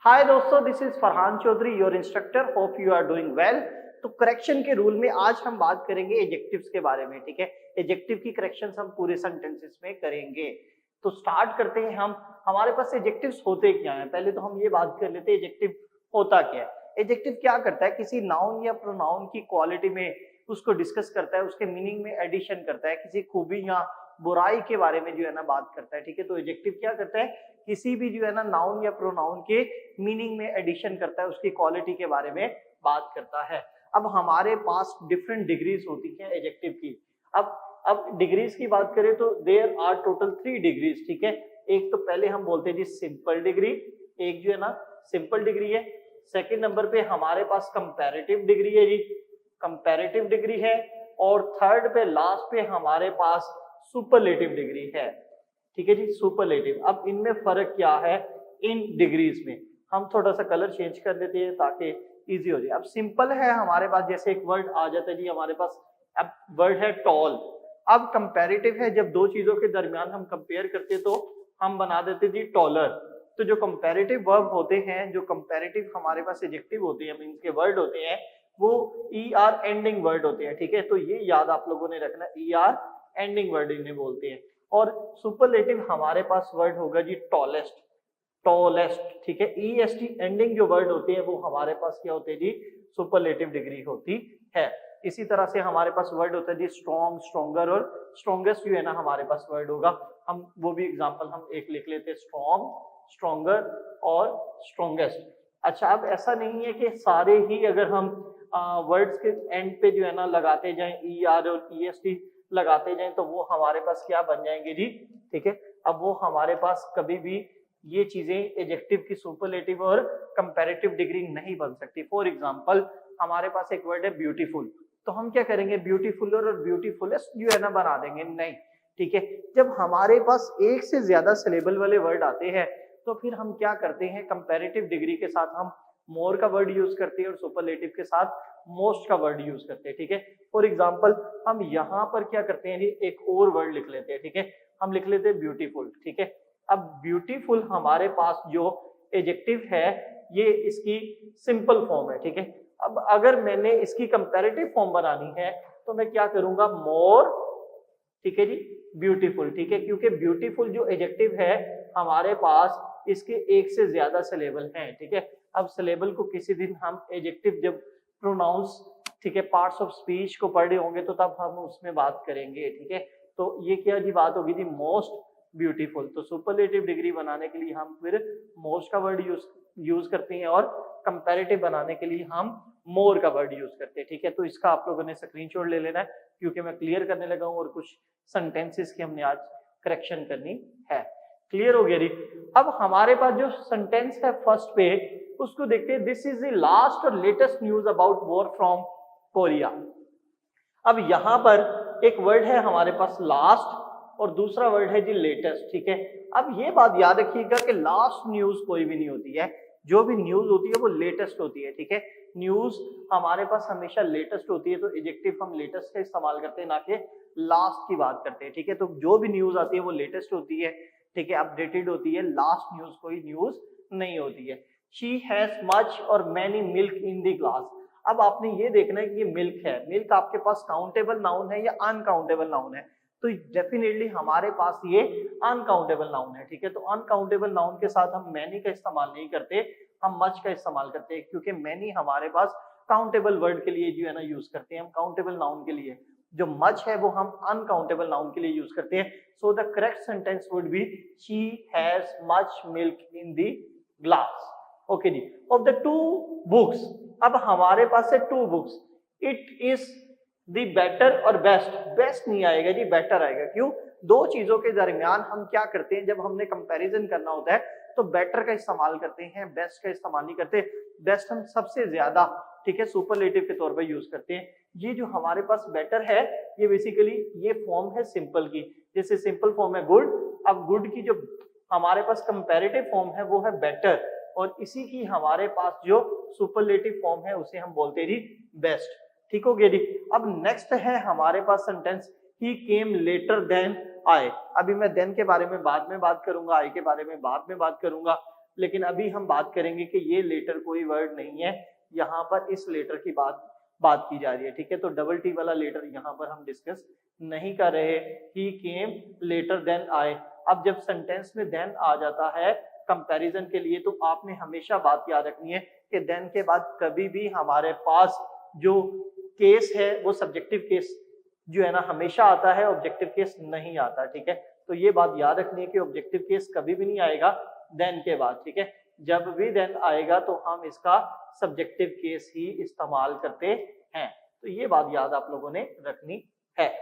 हाय दोस्तों, this is Farhan Chaudhary, your instructor. Hope you are doing well. तो correction के rule में आज हम बात करेंगे एडजेक्टिव्स के बारे में। ठीक है, एडजेक्टिव की करेक्शंस हम पूरे सेंटेंसेस में करेंगे। तो स्टार्ट करते हैं हम। हमारे पास एडजेक्टिव्स होते क्या हैं, पहले तो हम ये बात कर लेते हैं एडजेक्टिव होता क्या है। एडजेक्टिव क्या करता है, किसी नाउन या प्रोनाउन की क्वालिटी में उसको डिस्कस करता है, उसके मीनिंग में एडिशन करता है, किसी खूबी या बुराई के बारे में जो है ना बात करता है। ठीक है, तो एडजेक्टिव क्या करता है, किसी भी जो है ना नाउन या प्रोनाउन के मीनिंग में एडिशन करता है, उसकी क्वालिटी के बारे में बात करता है। अब हमारे पास डिफरेंट डिग्रीज होती है एडजेक्टिव की। अब डिग्रीज की बात करें तो देयर आर टोटल 3 डिग्रीज। ठीक है, एक तो पहले हम बोलते हैं जी सिंपल डिग्री, एक जो है ना सिंपल डिग्री है। सेकंड नंबर पे हमारे पास कंपैरेटिव डिग्री है जी, कंपैरेटिव डिग्री है। और थर्ड पे लास्ट पे हमारे पास सुपरलेटिव डिग्री है। ठीक है जी, सुपरलेटिव। अब इनमें फर्क क्या है इन डिग्रीज में, हम थोड़ा सा कलर चेंज कर लेते हैं ताकि इजी हो जाए। अब सिंपल है हमारे पास, जैसे एक वर्ड आ जाता है जी हमारे पास, अब वर्ड है टॉल। अब कंपैरेटिव है, जब दो चीजों के दरमियान हम कंपेयर करते तो हम बना देते जी टॉलर। तो जो कंपैरेटिव वर्ब होते हैं, जो कंपैरेटिव हमारे पास एडजेक्टिव होते हैं, मींस के वर्ड होते हैं, वो ER एंडिंग वर्ड होते हैं। ठीक है, तो ये याद आप लोगों ने रखना, ER एंडिंग वर्ड इन्हें बोलते हैं। और सुपरलेटिव हमारे पास वर्ड होगा जी टॉलेस्ट, टॉलेस्ट। ठीक है, EST एंडिंग जो वर्ड होते हैं वो हमारे पास क्या होते हैं जी, सुपरलेटिव डिग्री होती है। इसी तरह से हमारे पास वर्ड होता है जी स्ट्रॉन्ग, स्ट्रॉन्गर और स्ट्रॉन्गेस्ट जो है ना हमारे पास वर्ड होगा। हम वो भी एग्जांपल हम एक लिख लेते हैं, स्ट्रॉन्ग, स्ट्रॉन्गर और स्ट्रॉन्गेस्ट। अच्छा, अब ऐसा नहीं है कि सारे ही अगर हम वर्ड्स के एंड पे जो है ना लगाते जाएं ER और EST लगाते जाएं तो वो हमारे पास क्या बन जाएंगे जी। ठीक है, अब वो हमारे पास कभी भी ये चीजें एडजेक्टिव की सुपरलेटिव और कंपैरेटिव डिग्री नहीं बन सकती। फॉर एग्जांपल हमारे पास एक वर्ड है ब्यूटीफुल, तो हम क्या करेंगे, ब्यूटीफुल और ब्यूटीफुलेस्ट जो है ना बना देंगे, नहीं। ठीक है, जब हमारे पास एक से ज्यादा सिलेबल वाले वर्ड आते हैं तो फिर हम क्या करते हैं, कंपैरेटिव डिग्री के साथ हम मोर का वर्ड यूज करते हैं और सुपरलेटिव के साथ मोस्ट का वर्ड यूज करते हैं। ठीक है, फॉर एग्जांपल हम यहाँ पर क्या करते हैं जी, एक और वर्ड लिख लेते हैं। ठीक है, हम लिख लेते हैं ब्यूटीफुल। ठीक है, अब ब्यूटीफुल हमारे पास जो एडजेक्टिव है ये इसकी सिंपल फॉर्म है। ठीक है, अब अगर मैंने इसकी कंपैरेटिव फॉर्म बनानी है तो मैं क्या करूंगा, मोर, ठीक है जी, ब्यूटीफुल। ठीक है, क्योंकि ब्यूटीफुल जो एडजेक्टिव है हमारे पास इसके एक से ज्यादा सिलेबल हैं। ठीक है, अब सिलेबल को किसी दिन हम एडजेक्टिव जब प्रोनाउंस, ठीक है, पार्ट्स ऑफ स्पीच को पढ़ रहे होंगे तो तब हम उसमें बात करेंगे। ठीक है, तो ये क्या जी बात होगी जी, मोस्ट ब्यूटीफुल। तो सुपरलेटिव डिग्री बनाने के लिए हम फिर मोस्ट का वर्ड यूज करते हैं और कंपैरेटिव बनाने के लिए हम मोर का वर्ड यूज करते हैं। ठीक है, तो इसका आप लोगों ने स्क्रीनशॉट ले लेना है क्योंकि मैं क्लियर करने लगा हूं और कुछ सेंटेंसेस की हमने आज करेक्शन करनी है। क्लियर हो गया जी। अब हमारे पास जो सेंटेंस है फर्स्ट पे, उसको देखते हैं। दिस इज द लास्ट और latest news about war from Korea. अब यहां पर एक वर्ड है हमारे पास लास्ट और दूसरा वर्ड है जी लेटेस्ट। ठीक है, अब ये बात याद रखिएगा कि लास्ट न्यूज कोई भी नहीं होती है, जो भी न्यूज होती है वो लेटेस्ट होती है। ठीक है, न्यूज हमारे पास हमेशा लेटेस्ट होती है, तो एडजेक्टिव हम लेटेस्ट का इस्तेमाल करते हैं, ना कि लास्ट की बात करते हैं। ठीक है, तो जो भी न्यूज आती है वो लेटेस्ट होती है। ठीक है, अपडेटेड होती है, लास्ट न्यूज कोई न्यूज नहीं होती है। शी हैज मच और many milk in the glass. अब आपने ये देखना है कि ये मिल्क है, मिल्क आपके पास काउंटेबल नाउन है या अनकाउंटेबल नाउन है, तो डेफिनेटली हमारे पास ये अनकाउंटेबल नाउन है। ठीक है, तो अनकाउंटेबल नाउन के साथ हम मैनी का इस्तेमाल नहीं करते, हम मच का इस्तेमाल करते हैं, क्योंकि मैनी हमारे पास काउंटेबल वर्ड के लिए जो है ना यूज करते हैं, हम काउंटेबल नाउन के लिए। जो मच है वो हम अनकाउंटेबल नाउन के लिए यूज करते हैं। So the correct sentence would be she has much milk in the glass. Okay जी। ऑफ द टू बुक्स, अब हमारे पास है two books, it is the better और बेस्ट। बेस्ट नहीं आएगा जी, बेटर आएगा। क्यों, दो चीजों के दरमियान हम क्या करते हैं, जब हमने कंपैरिजन करना होता है तो बेटर का इस्तेमाल करते हैं, बेस्ट का इस्तेमाल नहीं करते। बेस्ट हम सबसे ज्यादा, ठीक है, सुपरलेटिव के तौर पर यूज करते हैं। ये जो हमारे पास बेटर है, ये बेसिकली ये फॉर्म है सिंपल की, जैसे सिंपल फॉर्म है गुड। अब गुड की जो हमारे पास कंपैरेटिव फॉर्म है वो है बेटर, और इसी की हमारे पास जो सुपरलेटिव फॉर्म है उसे हम बोलते हैं जी बेस्ट। ठीक हो गया जी। अब नेक्स्ट है हमारे पास sentence, he came later than I. अभी मैं देन के बारे में बाद में बात करूंगा, आई के बारे में बाद में बात करूंगा, लेकिन अभी हम बात करेंगे कि ये लेटर कोई वर्ड नहीं है, यहाँ पर इस लेटर की बात की जा रही है, ठीक है। तो डबल टी वाला लेटर यहाँ पर हम डिस्कस नहीं कर रहे। ही केम लेटर देन आई। अब जब सेंटेंस में देन आ जाता है कंपैरिजन के लिए, तो आपने हमेशा बात याद रखनी है कि देन के बाद कभी भी हमारे पास जो केस है वो सब्जेक्टिव केस जो है ना हमेशा आता है, ऑब्जेक्टिव केस नहीं आता, ठीक है। तो ये बात याद रखनी है कि ऑब्जेक्टिव केस कभी भी नहीं आएगा देन के बाद, ठीक है। जब भी देन आएगा तो हम इसका सब्जेक्टिव केस ही इस्तेमाल करते हैं। तो ये बात याद आप लोगों ने रखनी है।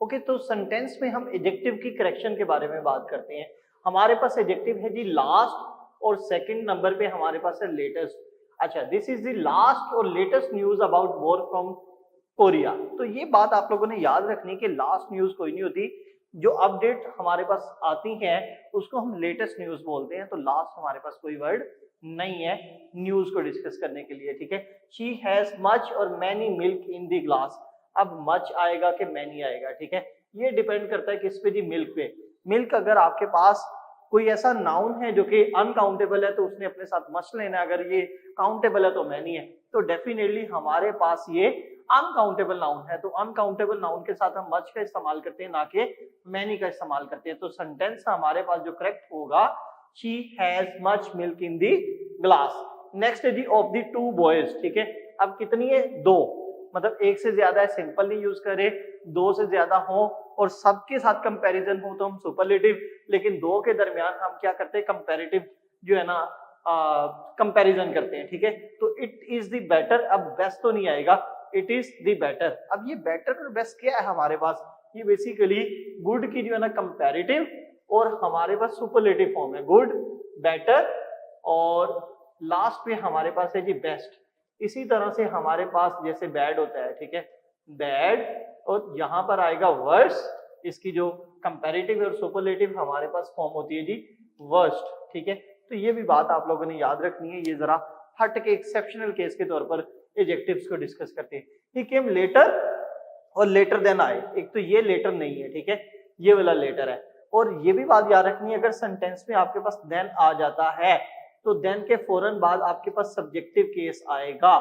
ओके, तो सेंटेंस में हम एडजेक्टिव की करेक्शन के बारे में बात करते हैं। हमारे पास एडजेक्टिव है जी लास्ट, और सेकंड नंबर पे हमारे पास है लेटेस्ट। अच्छा, दिस इज द लास्ट और latest news about war from Korea. तो ये बात आप लोगों ने याद रखनी कि लास्ट न्यूज कोई नहीं होती, जो अपडेट हमारे पास आती है उसको हम लेटेस्ट न्यूज बोलते हैं। तो लास्ट हमारे पास कोई वर्ड नहीं है न्यूज को डिस्कस करने के लिए, ठीक है। शी हैज मच और many milk in the glass. अब मच आएगा कि मैनी आएगा, ठीक है, ये डिपेंड करता है किस पे जी, मिल्क पे। मिल्क अगर आपके पास कोई ऐसा नाउन है जो कि अनकाउंटेबल है तो उसने अपने साथ मच लेना है, अगर ये काउंटेबल है तो मैनी है। तो डेफिनेटली हमारे पास ये अनकाउंटेबल नाउन है, तो अनकाउंटेबल नाउन के साथ हम मच का इस्तेमाल करते हैं, ना कि मैनी का इस्तेमाल करते हैं। तो सेंटेंस हमारे पास जो करेक्ट होगा, she has much milk in the glass. Next है जी ऑफ द टू बॉयज, ठीक है। अब कितनी है? दो, मतलब एक से ज्यादा है सिंपल नहीं यूज करे, दो से ज्यादा हो और सबके साथ कंपैरिजन हो तो हम सुपरलेटिव, लेकिन दो के दरमियान हम क्या करते हैं, कंपैरेटिव जो है ना कंपैरिजन करते हैं, ठीक है। तो इट इज द बेटर, अब बेस्ट तो नहीं आएगा, इट इज द बेटर। अब ये बेटर और बेस्ट क्या है हमारे पास, ये बेसिकली गुड की जो है ना कंपैरेटिव और हमारे पास सुपरलेटिव फॉर्म है, गुड, बेटर और लास्ट पे हमारे पास है जी बेस्ट। इसी तरह से हमारे पास जैसे बैड होता है, ठीक है, बैड, और यहाँ पर आएगा वर्स, इसकी जो कंपैरेटिव और सुपरलेटिव हमारे पास फॉर्म होती है जी वर्स्ट, ठीक है। तो ये भी बात आप लोगों ने याद रखनी है। ये जरा हट के एक्सेप्शनल केस के तौर पर एडजेक्टिव्स को डिस्कस करते हैं। ही केम लेटर और लेटर देन आए, एक तो ये लेटर नहीं है, ठीक है, ये वाला लेटर है। और ये भी बात याद रखनी है, अगर सेंटेंस में आपके पास देन आ जाता है तो देन के फौरन बाद आपके पास सब्जेक्टिव केस आएगा,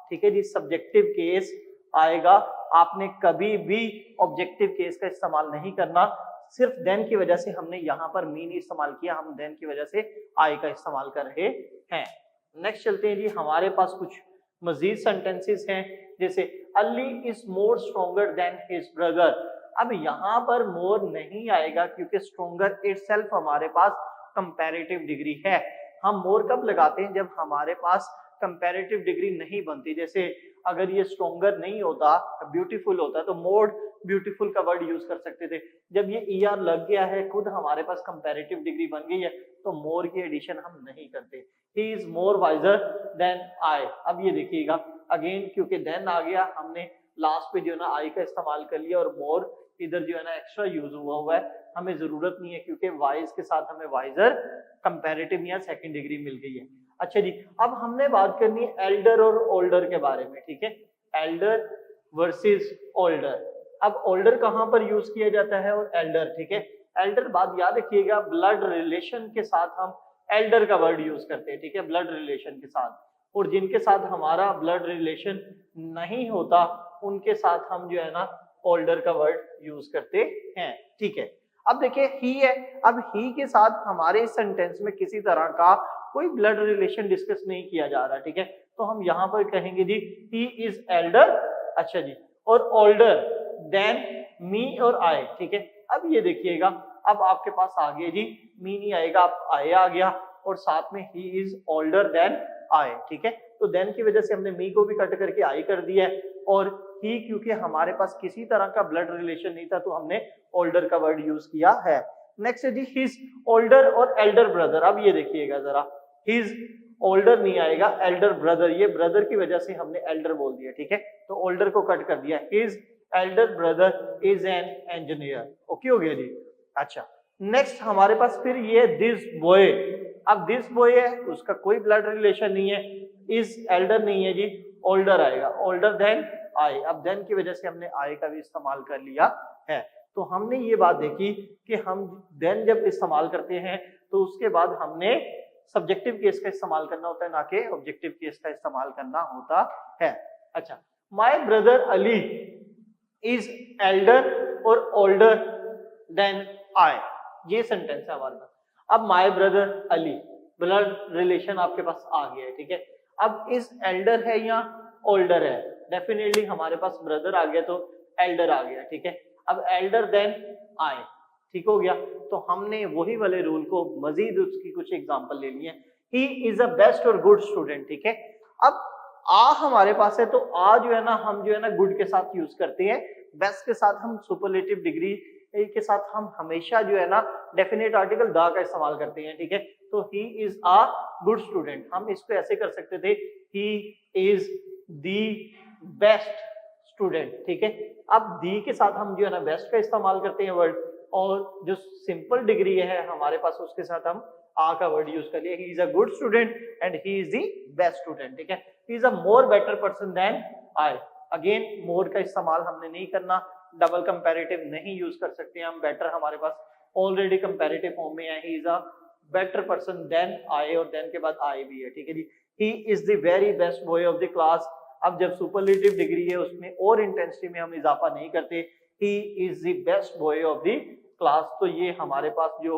ठीक है जी, सब्जेक्टिव केस आएगा। आपने कभी भी ऑब्जेक्टिव केस का इस्तेमाल नहीं करना, सिर्फ देन की वजह से हमने यहाँ पर मीन इस्तेमाल किया, हम देन की वजह से आई का इस्तेमाल कर रहे हैं। नेक्स्ट चलते हैं जी, हमारे पास कुछ मजीद सेंटेंसेस हैं, जैसे Ali is more stronger than his brother. अब यहाँ पर मोर नहीं आएगा क्योंकि स्ट्रॉन्गर इटसेल्फ हमारे पास कंपैरेटिव डिग्री है। हम मोर कब लगाते हैं, जब हमारे पास कंपैरेटिव डिग्री नहीं बनती। जैसे अगर ये स्ट्रॉन्गर नहीं होता, ब्यूटीफुल होता, तो मोर ब्यूटीफुल का वर्ड यूज कर सकते थे। जब ये ईआर लग गया है, खुद हमारे पास कंपैरेटिव डिग्री बन गई है, तो मोर की एडिशन हम नहीं करते। He is more wiser than I. अब ये देखिएगा अगेन, क्योंकि देन आ गया, हमने लास्ट पे जो है ना आई का इस्तेमाल कर लिया और मोर इधर जो है ना एक्स्ट्रा यूज हुआ है, हमें जरूरत नहीं है क्योंकि वाइज के साथ हमें वाइजर कंपैरेटिव या सेकंड डिग्री मिल गई है। अच्छा जी, अब हमने बात करनी है एल्डर और ओल्डर के बारे में, ठीक है, एल्डर वर्सेस ओल्डर। अब ओल्डर कहाँ पर यूज किया जाता है और एल्डर, ठीक है। एल्डर बात याद रखिएगा, ब्लड रिलेशन के साथ हम एल्डर का वर्ड यूज करते हैं, ठीक है, ब्लड रिलेशन के साथ। और जिनके साथ हमारा ब्लड रिलेशन नहीं होता उनके साथ हम जो है ना ओल्डर का वर्ड यूज करते हैं, ठीक है। अब देखिए ही है, अब ही के साथ हमारे सेंटेंस में किसी तरह का कोई ब्लड रिलेशन डिस्कस नहीं किया जा रहा, ठीक है। तो हम यहाँ पर कहेंगे जी ही इज एल्डर, अच्छा जी, और ओल्डर देन मी और आई, ठीक है। अब ये देखिएगा, अब आपके पास आ गया जी मी नहीं आएगा, अब आई आ गया और साथ में he is older than I, ठीक है। तो देन की वजह से हमने मी को भी कट करके आई कर दिया है, और ही क्योंकि हमारे पास किसी तरह का ब्लड रिलेशन नहीं था तो हमने ओल्डर का वर्ड यूज किया है। नेक्स्ट है जी हिज ओल्डर और एल्डर ब्रदर। अब ये देखिएगा जरा, हिज ओल्डर नहीं आएगा, एल्डर ब्रदर, ये ब्रदर की वजह से हमने एल्डर बोल दिया, ठीक है, तो ओल्डर को कट कर दिया। His Elder brother is an engineer, okay हो गया जी। अच्छा, नेक्स्ट हमारे पास फिर ये दिस बॉय। अब दिस बॉय है, उसका कोई ब्लड रिलेशन नहीं है, इज एल्डर नहीं है जी, ओल्डर आएगा, ओल्डर देन आई। अब देन की वजह से हमने आई का भी इस्तेमाल कर लिया है। तो हमने ये बात देखी कि हम देन जब इस्तेमाल करते हैं तो उसके बाद हमने सब्जेक्टिव केस का इस्तेमाल करना होता है, ना कि ऑब्जेक्टिव केस का इस्तेमाल करना होता है। अच्छा, my brother Ali is Elder और ओल्डर देन आई, ये सेंटेंस है हमारे पास। अब my brother Ali, blood relation आपके पास आ गया है, ठीक है। अब इस एल्डर है या ओल्डर है, डेफिनेटली हमारे पास ब्रदर आ गया तो एल्डर आ गया, ठीक है। अब एल्डर देन आई, ठीक हो गया। तो हमने वही वाले रूल को मजीद उसकी कुछ एग्जांपल ले लिए। ही इज अ बेस्ट और गुड स्टूडेंट, ठीक है। अब आ हमारे पास है तो आ जो है ना, हम जो है ना गुड के साथ यूज करते हैं, बेस्ट के साथ हम सुपरलेटिव डिग्री के साथ हम हमेशा जो है ना डेफिनेट आर्टिकल द का इस्तेमाल करते हैं, ठीक है। तो he is a good student, हम इसको ऐसे कर सकते थे, ही इज दी बेस्ट स्टूडेंट, ठीक है। अब दी के साथ हम जो है ना बेस्ट का इस्तेमाल करते हैं वर्ड, और जो सिंपल डिग्री है हमारे पास उसके साथ हम आ का वर्ड यूज कर लिया, he is a good student and he is the best student, ठीक है। He is a more better person than I, again more का इस्तेमाल हमने नहीं करना, डबल कंपैरेटिव नहीं यूज कर सकते हम, बेटर हमारे पास ऑलरेडी कंपैरेटिव फॉर्म में है, he is a better person than I, और देन के बाद आई भी है, ठीक है जी। He is the very best boy of the class, अब जब सुपरलेटिव डिग्री है उसमें और इंटेंसिटी में हम इजाफा नहीं करते, he is the best boy of the class, तो ये हमारे पास जो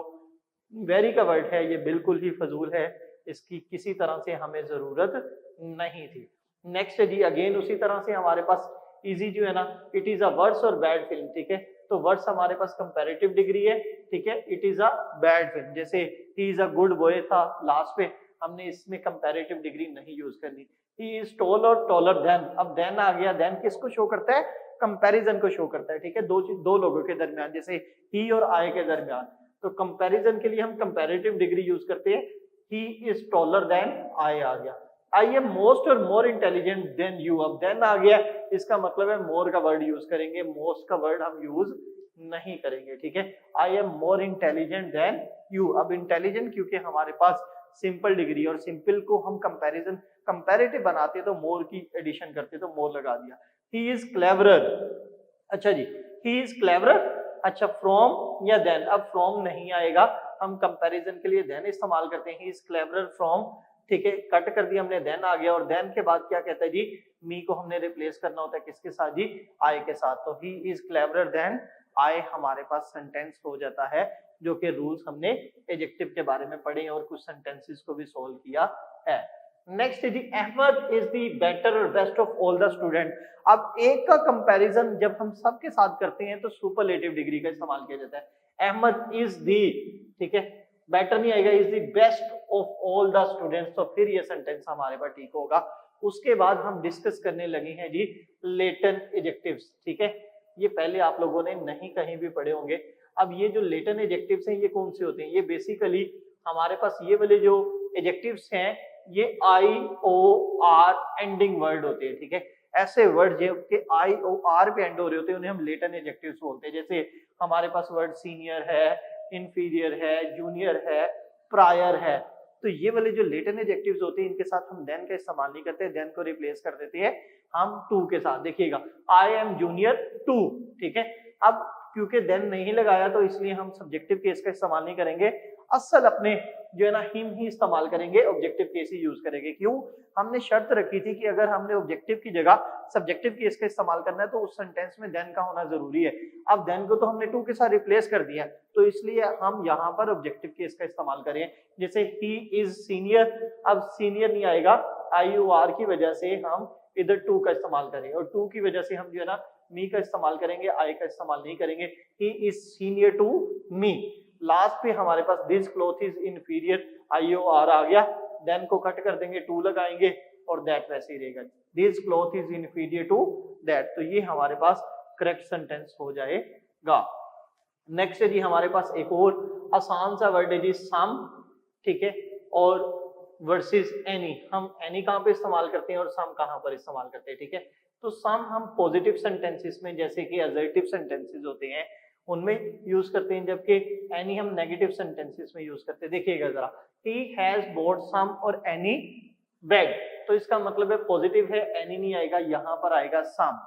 वेरी का वर्ड है ये बिल्कुल ही फजूल है, इसकी किसी तरह से हमें जरूरत नहीं थी। नेक्स्ट है जी, अगेन उसी तरह से हमारे पास इजी जो है ना, इट इज अ वर्स और बैड फिल्म, ठीक है। तो वर्स हमारे पास कंपैरेटिव डिग्री है, ठीक है। It is a bad film, जैसे he is a good boy था लास्ट पे, हमने इसमें कंपैरेटिव डिग्री नहीं यूज करनी। ही इज टॉल और टॉलर देन, अब देन आ गया, देन किसको शो करता है, कंपैरिजन को शो करता है, ठीक है। दो लोगों के दरमियान, जैसे ही और आई के दरमियान, तो कंपैरिजन के लिए हम कंपैरेटिव डिग्री यूज करते हैं, he is taller than I आ गया। आई एम मोस्ट और मोर इंटेलिजेंट देन यू, अब देन आ गया, इसका मतलब है मोर का वर्ड यूज करेंगे, मोस्ट का वर्ड हम यूज नहीं करेंगे, ठीक है। I am more intelligent than you, अब इंटेलिजेंट क्योंकि हमारे पास सिंपल डिग्री, और सिंपल को हम कंपैरिजन कंपैरेटिव बनाते तो मोर की एडिशन करते तो मोर लगा दिया। ही इज क्लेवरर, अच्छा जी, ही इज क्लेवरर, अच्छा फ्रॉम या देन, अब फ्रॉम नहीं आएगा, हम कंपैरिजन के लिए देन इस्तेमाल करते हैं, ही इज क्लेवरर फ्रॉम, ठीक है। कट कर दिया हमने, देन आ गया, और देन के बाद क्या कहता है जी, मी को हमने रिप्लेस करना होता है किसके साथ जी, आई के साथ, तो he is cleverer than I हमारे पास सेंटेंस हो जाता है, जो कि रूल्स हमने एडजेक्टिव के बारे में पढ़े और कुछ सेंटेंसेस को भी सोल्व किया है। नेक्स्ट है जी, अहमद इज द बेटर और best of all the student, अब एक का कंपैरिजन जब हम सबके साथ करते हैं तो सुपरलेटिव डिग्री का इस्तेमाल किया जाता है। अहमद इज दी, ठीक है, बेटर नहीं आएगा, is the best of all the students, तो फिर ये सेंटेंस हमारे पास ठीक होगा। उसके बाद हम डिस्कस करने लगे हैं जी लेटेंट एडजेक्टिव्स, ठीक है। ये पहले आप लोगों ने नहीं कहीं भी पढ़े होंगे। अब ये जो लेटेंट एडजेक्टिव्स हैं ये कौन से होते हैं, ये बेसिकली हमारे पास ये वाले जो एडजेक्टिव्स हैं ये आई ओ आर एंडिंग वर्ड होते हैं, ठीक है। ऐसे वर्ड जो कि आई ओ आर पे एंड हो रहे होते हैं उन्हें हम लेटेंट एडजेक्टिव्स बोलते हैं। जैसे हमारे पास वर्ड सीनियर है, इंफीरियर है, जूनियर है, प्रायर है, तो ये वाले जो लेटेंट एडजेक्टिव्स होते हैं इनके साथ हम देन का इस्तेमाल नहीं करते, देन को रिप्लेस कर देते हैं हम टू के साथ। देखिएगा, आई एम जूनियर टू, ठीक है। अब क्योंकि देन नहीं लगाया तो इसलिए हम सब्जेक्टिव केस का इस्तेमाल नहीं करेंगे, असल अपने जो है ना हिम ही इस्तेमाल करेंगे, ऑब्जेक्टिव केस ही यूज करेंगे। क्यों, हमने शर्त रखी थी कि अगर हमने ऑब्जेक्टिव की जगह सब्जेक्टिव केस का इस्तेमाल करना है तो उस सेंटेंस में देन का होना जरूरी है। अब देन को तो हमने टू के साथ रिप्लेस कर दिया, तो इसलिए हम यहाँ पर ऑब्जेक्टिव केस का इस्तेमाल करें। जैसे ही इज सीनियर, अब सीनियर नहीं आएगा, आई यू आर की वजह से हम इधर टू का इस्तेमाल करें, और टू की वजह से हम जो है ना मी का इस्तेमाल करेंगे, आई का इस्तेमाल नहीं करेंगे। He is senior to me. Last पे हमारे पास this cloth is inferior, I O R आ गया, देन को कट कर देंगे, टू लगाएंगे और दैट वैसे ही रहेगा, this cloth is inferior to that, तो ये हमारे पास करेक्ट सेंटेंस हो जाएगा। नेक्स्ट है जी हमारे पास एक और आसान सा वर्ड है जी सम, ठीक है, और वर्सेस एनी। हम एनी कहाँ पे इस्तेमाल करते हैं और सम कहाँ पर इस्तेमाल करते हैं, ठीक है। तो सम हम पॉजिटिव सेंटेंसेस में, जैसे कि असर्टिव सेंटेंसेस होते हैं उनमें यूज करते हैं, जबकि एनी हम नेगेटिव सेंटेंसेस में यूज करते हैं। देखिएगा जरा, ही हैज बोट सम और एनी बेग, तो इसका मतलब है पॉजिटिव है, एनी नहीं आएगा, यहाँ पर आएगा सम,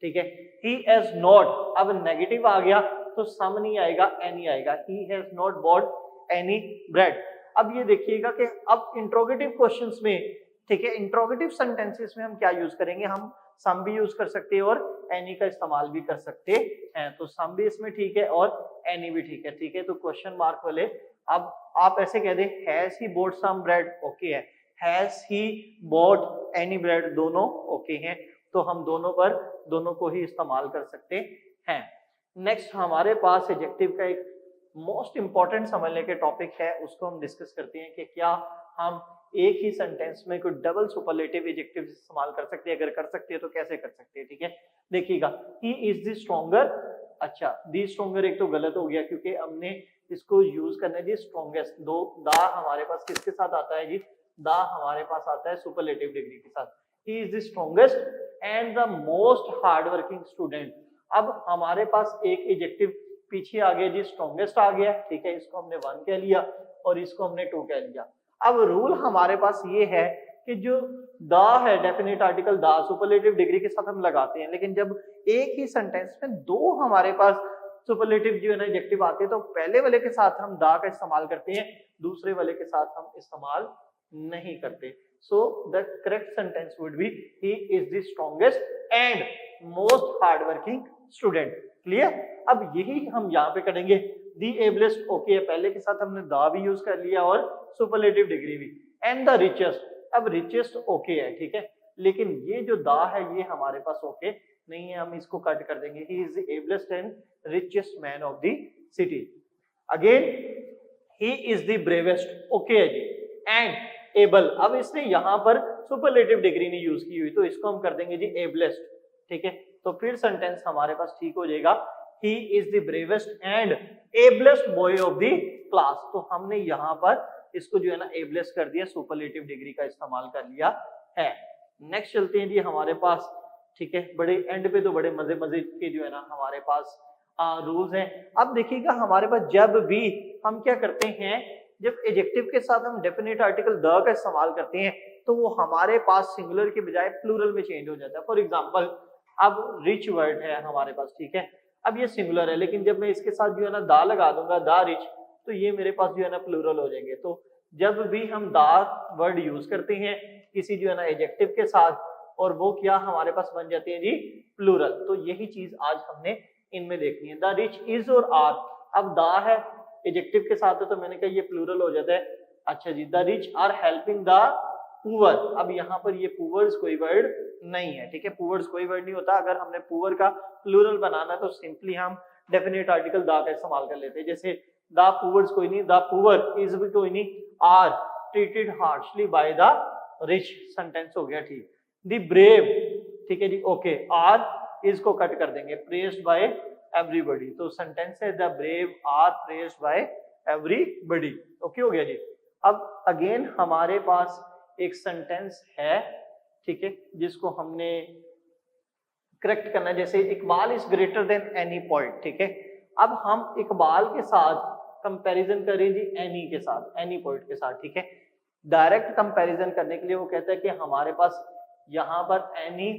ठीक है। ही हैज नॉट, अब नेगेटिव आ गया तो सम नहीं आएगा, एनी आएगा, he has not bought any bread. अब ये देखिएगा कि अब इंट्रोगेटिव क्वेश्चंस में, ठीक है, इंट्रोगेटिव सेंटेंसेस में हम क्या यूज करेंगे, हम सम भी यूज कर सकते हैं और एनी का इस्तेमाल भी कर सकते हैं। तो सम भी इसमें ठीक है और एनी भी ठीक है, ठीक है। तो क्वेश्चन मार्क वाले, अब आप ऐसे कह दें has he bought some bread, okay है, has he bought any bread, दोनों ओके हैं, तो हम दोनों पर दोनों को ही इस्तेमाल कर सकते हैं। नेक्स्ट हमारे पास एडजेक्टिव का एक मोस्ट इंपॉर्टेंट समझने के टॉपिक है, उसको हम डिस्कस करते हैं कि क्या हम एक ही सेंटेंस में कोई डबल सुपरलेटिव एडजेक्टिव इस्तेमाल कर सकते हैं, अगर कर सकते हैं तो कैसे कर सकते हैं, ठीक है। देखिएगा, ही इज द स्ट्रॉन्गर, अच्छा दी स्ट्रॉन्गर एक तो गलत हो गया क्योंकि हमने इसको यूज करना है जी स्ट्रॉन्गेस्ट, दो दा हमारे पास किसके साथ आता है जी, दा हमारे पास आता है सुपरलेटिव डिग्री के साथ। ही is the strongest and the most hard working student. अब हमारे पास एक एडजेक्टिव पीछे आ गया जी, स्ट्रॉन्गेस्ट आ गया, ठीक है, इसको हमने 1 कह लिया और इसको हमने 2 कह लिया। अब रूल हमारे पास ये है कि जो द है definite article the superlative degree के साथ हम लगाते हैं, लेकिन जब एक ही सेंटेंस में दो हमारे पास सुपरलेटिव जो है ना एडजेक्टिव आते हैं तो पहले वाले के साथ हम द का इस्तेमाल करते हैं, दूसरे वाले के साथ हम इस्तेमाल नहीं करते। सो the correct sentence would B he is the strongest and most hard working student. Clear? अब यही हम यहाँ पे करेंगे, दी एबलेस्ट ओके है, पहले के साथ हमने द भी यूज कर लिया और सुपरलेटिव डिग्री भी, एंड द रिचेस्ट, अब रिचेस्ट ओके है, ठीक है, लेकिन ये जो द है ये हमारे पास ओके नहीं है, हम इसको कट कर देंगे, he is the ablest and richest man of the city. Again he is the bravest, okay है जी, एंड एबल, अब इसने यहाँ पर सुपरलेटिव डिग्री नहीं यूज की हुई तो इसको हम कर देंगे जी एबलेस्ट, ठीक है, तो फिर सेंटेंस हमारे पास ठीक हो जाएगा, he is the bravest and ablest boy of the class। तो हमने यहाँ पर इसको जो है ना ablest कर दिया, सुपरलेटिव डिग्री का इस्तेमाल कर लिया है। नेक्स्ट चलते हैं जी हमारे पास, ठीक है, बड़े एंड पे तो बड़े मजे मजे के जो है ना हमारे पास रूल्स हैं। अब देखिएगा हमारे पास जब भी हम क्या करते हैं, जब एडजेक्टिव के साथ हम डेफिनेट आर्टिकल द का इस्तेमाल करते हैं तो वो हमारे पास सिंगुलर के बजाय प्लूरल में चेंज हो जाता है। फॉर एग्जाम्पल अब रिच वर्ड है हमारे पास, ठीक है, अब ये सिंगुलर है, लेकिन जब मैं इसके साथ जो है ना दा लगा दूंगा, दा रिच, तो ये मेरे पास जो है ना प्लूरल हो जाएंगे। तो जब भी हम दा वर्ड यूज करते हैं किसी जो है ना एडजेक्टिव के साथ और वो क्या हमारे पास बन जाती है जी प्लूरल, तो यही चीज आज हमने इनमें देखनी है। द रिच इज और आर, अब दा है एडजेक्टिव के साथ है तो मैंने कहा ये प्लूरल हो जाता है। अच्छा जी, the rich are helping the poor, अब यहाँ पर ये पुअर्स कोई वर्ड नहीं है, ठीक है, पुअर्स कोई वर्ड नहीं होता। अगर हमने पुअर का प्लूरल बनाना तो सिंपली हम डेफिनेट आर्टिकल द का इस्तेमाल कर लेते हैं, जैसे द पुअर्स कोई नहीं, द पुअर इज भी कोई नहीं, are treated harshly by the rich, sentence हो गया ठीक। द ब्रेव, ठीक है जी, ओके, आर इज को कट कर देंगे, प्रेज्ड बाय एवरीबॉडी, तो सेंटेंस है the brave are praised by everybody, okay हो गया जी। अब अगेन हमारे पास एक सेंटेंस है, ठीक है, जिसको हमने करेक्ट करना है, जैसे Iqbal is greater than any poet, ठीक है, अब हम इकबाल के साथ कंपैरिजन करें जी एनी के साथ, एनी पोएट के साथ, ठीक है, डायरेक्ट कंपैरिजन करने के लिए वो कहता है कि हमारे पास यहाँ पर any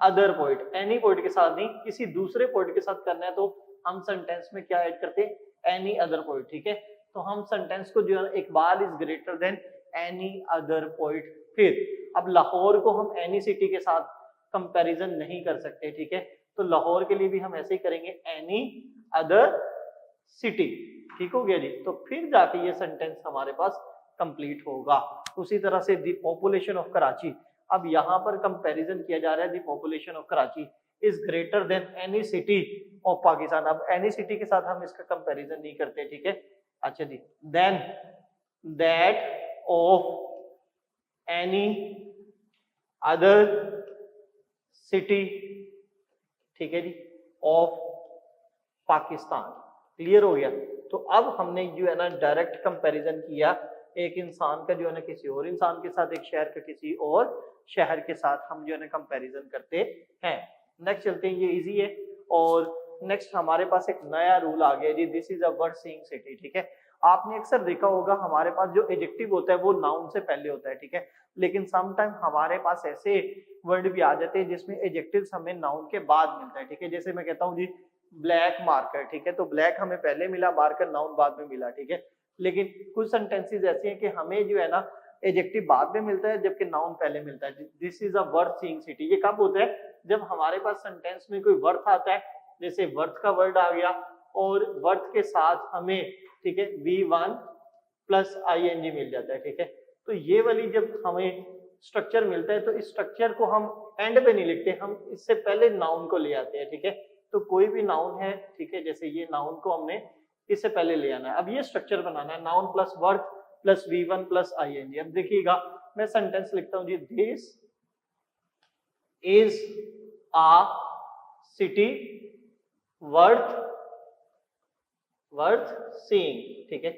other poet, any poet के साथ नहीं किसी दूसरे पोएट के साथ करना है, तो हम सेंटेंस में क्या ऐड करते हैं, एनी अदर पोएट, ठीक है, तो हम सेंटेंस को जो है Iqbal is greater than any other poet. फिर अब लाहौर को हम एनी सिटी के साथ कंपैरिजन नहीं कर सकते, ठीक है, तो लाहौर के लिए भी हम ऐसे ही करेंगे एनी अदर सिटी, ठीक हो गया जी, तो फिर जाके ये सेंटेंस हमारे पास कंप्लीट होगा। उसी तरह से द पॉपुलेशन ऑफ कराची, अब यहाँ पर कंपैरिजन किया जा रहा है, the population of Karachi is greater than any city of Pakistan, अब एनी सिटी के साथ हम इसका कंपैरिजन नहीं करते, ठीक है। अच्छा जी, than that of any other city, ठीक है जी, ऑफ पाकिस्तान, क्लियर हो गया। तो अब हमने जो है ना डायरेक्ट कंपैरिजन किया एक इंसान का जो है ना किसी और इंसान के साथ, एक शहर का किसी और शहर के साथ हम जो है ना कंपैरिजन करते हैं। नेक्स्ट चलते हैं, ये इजी है। और नेक्स्ट हमारे पास एक नया रूल आ गया जी, this is a worth seeing city, ठीक है, आपने अक्सर देखा होगा हमारे पास जो एडजेक्टिव होता है वो नाउन से पहले होता है, ठीक है, लेकिन समटाइम हमारे पास ऐसे वर्ड भी आ जाते हैं जिसमें एडजेक्टिव्स हमें नाउन के बाद मिलता है, ठीक है, जैसे मैं कहता हूँ जी ब्लैक मार्कर, ठीक है, तो ब्लैक हमें पहले मिला, मार्कर नाउन बाद में मिला, ठीक है, लेकिन कुछ सेंटेंसेस ऐसे हैं कि हमें जो है ना एडजेक्टिव बाद में मिलता है जबकि नाउन पहले मिलता है। This is a worth seeing city, ये कब होता है जब हमारे पास सेंटेंस में कोई वर्थ आता है, जैसे वर्थ का वर्ड आ गया और वर्थ के साथ हमें ठीक है V1 प्लस ING मिल जाता है, ठीक है। तो ये वाली जब हमें स्ट्रक्चर मिलता है तो इस स्ट्रक्चर को हम एंड पे नहीं लिखते, हम इससे पहले नाउन को ले आते हैं, ठीक है। तो कोई भी नाउन है, ठीक है, जैसे ये नाउन को हमने इससे पहले ले आना है। अब ये स्ट्रक्चर बनाना है, noun plus worth plus V1 plus ING। अब देखिएगा मैं सेंटेंस लिखता हूं जी, this is a city worth seeing, ठीक है।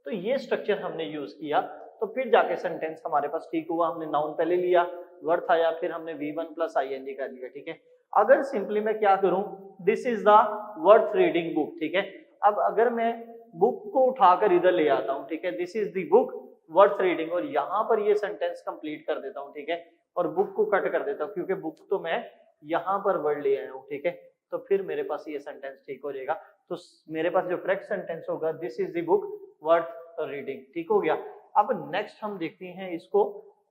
तो ये स्ट्रक्चर हमने यूज किया, तो फिर जाके सेंटेंस हमारे पास ठीक हुआ। हमने नाउन पहले लिया, वर्थ आया, फिर हमने V1 प्लस ING कर लिया, ठीक है। अगर सिंपली मैं क्या करूं, this is the worth reading book, ठीक है। अब अगर मैं बुक को उठाकर इधर ले आता हूं, ठीक है, this is the book worth reading, और यहां पर ये सेंटेंस कंप्लीट कर देता हूं, ठीक है, और बुक को कट कर देता हूं क्योंकि बुक तो मैं यहां पर वर्ड ले आया हूं, ठीक है। तो फिर मेरे पास ये सेंटेंस ठीक हो जाएगा। तो मेरे पास जो करेक्ट सेंटेंस होगा, this is the book worth reading, ठीक हो गया। अब नेक्स्ट हम देखते हैं इसको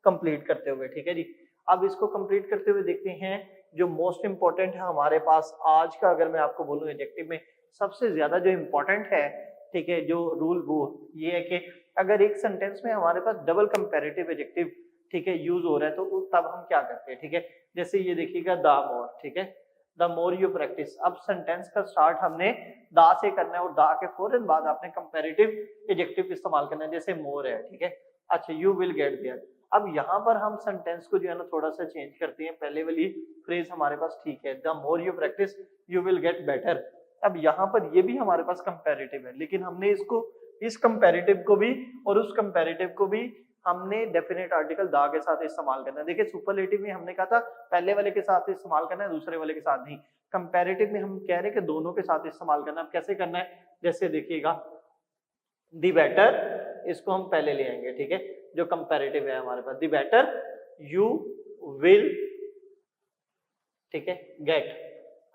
कंप्लीट करते हुए, ठीक है जी। अब इसको कंप्लीट करते हुए देखते हैं जो मोस्ट इंपॉर्टेंट है हमारे पास आज का, अगर मैं आपको बोलूं एडजेक्टिव में सबसे ज्यादा जो इंपॉर्टेंट है, ठीक है, जो रूल वो ये है कि अगर एक सेंटेंस में हमारे पास डबल कंपैरेटिव एडजेक्टिव, ठीक है, यूज हो रहा है तो तब हम क्या करते हैं, ठीक है। जैसे ये देखिएगा द मोर, ठीक है, द मोर यू प्रैक्टिस। अब सेंटेंस का स्टार्ट हमने दा से करना है और दा के फौरन बाद आपने कंपैरेटिव एडजेक्टिव इस्तेमाल करना है, जैसे मोर है, ठीक है। अच्छा, यू विल गेट देयर। अब यहाँ पर हम सेंटेंस को जो है ना थोड़ा सा चेंज करते हैं, पहले वाली फ्रेज हमारे पास ठीक है, the more you practice you will get better. अब यहाँ पर ये भी हमारे पास कंपैरेटिव है, लेकिन हमने इसको इस कंपैरेटिव को भी और उस कंपैरेटिव को भी हमने डेफिनेट आर्टिकल दा के साथ इस्तेमाल करना है। देखिए सुपरलेटिव में हमने कहा था पहले वाले के साथ इस्तेमाल करना है, दूसरे वाले के साथ नहीं। कंपैरेटिव में हम कह रहे हैं कि दोनों के साथ इस्तेमाल करना है। अब कैसे करना है, जैसे देखिएगा दी बेटर, इसको हम पहले ले आएंगे, ठीक है, जो कंपैरेटिव है हमारे पास, दी बेटर यू विल, ठीक है, गेट।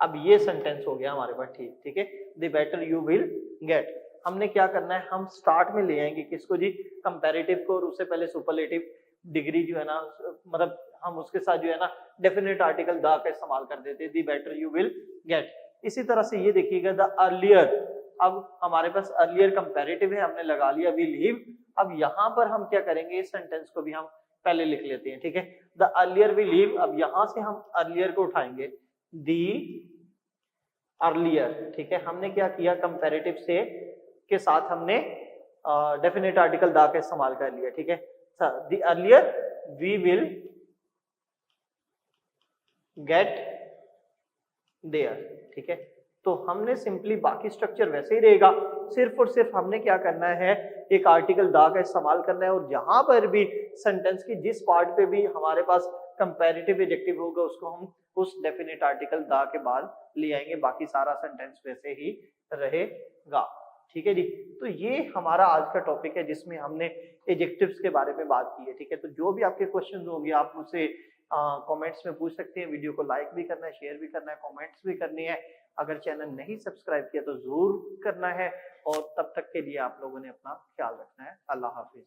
अब ये सेंटेंस हो गया हमारे पास ठीक, ठीक है, दी बेटर यू विल गेट। हमने क्या करना है, हम स्टार्ट में ले आएंगे किसको जी, कंपैरेटिव को, और उससे पहले सुपरलेटिव डिग्री जो है ना, मतलब हम उसके साथ जो है ना डेफिनेट आर्टिकल द का इस्तेमाल कर देते हैं, दी बेटर यू विल गेट। इसी तरह से ये देखिएगा द अर्लियर, अब हमारे पास अर्लियर कंपैरेटिव है, हमने लगा लिया वी लीव। अब यहाँ पर हम क्या करेंगे, इस सेंटेंस को भी हम पहले लिख लेते हैं, ठीक है, द अर्लियर वी लीव। अब यहाँ से हम अर्लियर को उठाएंगे, दी अर्लियर, ठीक है। हमने क्या किया, कंपैरेटिव से के साथ हमने डेफिनेट आर्टिकल दा का इस्तेमाल कर लिया, ठीक है। The earlier we will get there, ठीक है। तो हमने सिंपली बाकी स्ट्रक्चर वैसे ही रहेगा, सिर्फ और सिर्फ हमने क्या करना है, एक आर्टिकल दा का इस्तेमाल करना है, और जहां पर भी सेंटेंस की जिस पार्ट पे भी हमारे पास कंपैरेटिव एडजेक्टिव होगा उसको हम उस डेफिनेट आर्टिकल दा के बाद ले आएंगे, बाकी सारा सेंटेंस वैसे ही रहेगा, ठीक है जी। तो ये हमारा आज का टॉपिक है जिसमें हमने एडजेक्टिव्स के बारे में बात की है, ठीक है। तो जो भी आपके क्वेश्चंस होंगे आप मुझसे कमेंट्स में पूछ सकते हैं। वीडियो को लाइक भी करना है, शेयर भी करना है, कमेंट्स भी करनी है। अगर चैनल नहीं सब्सक्राइब किया तो जरूर करना है, और तब तक के लिए आप लोगों ने अपना ख्याल रखना है। अल्लाह हाफिज।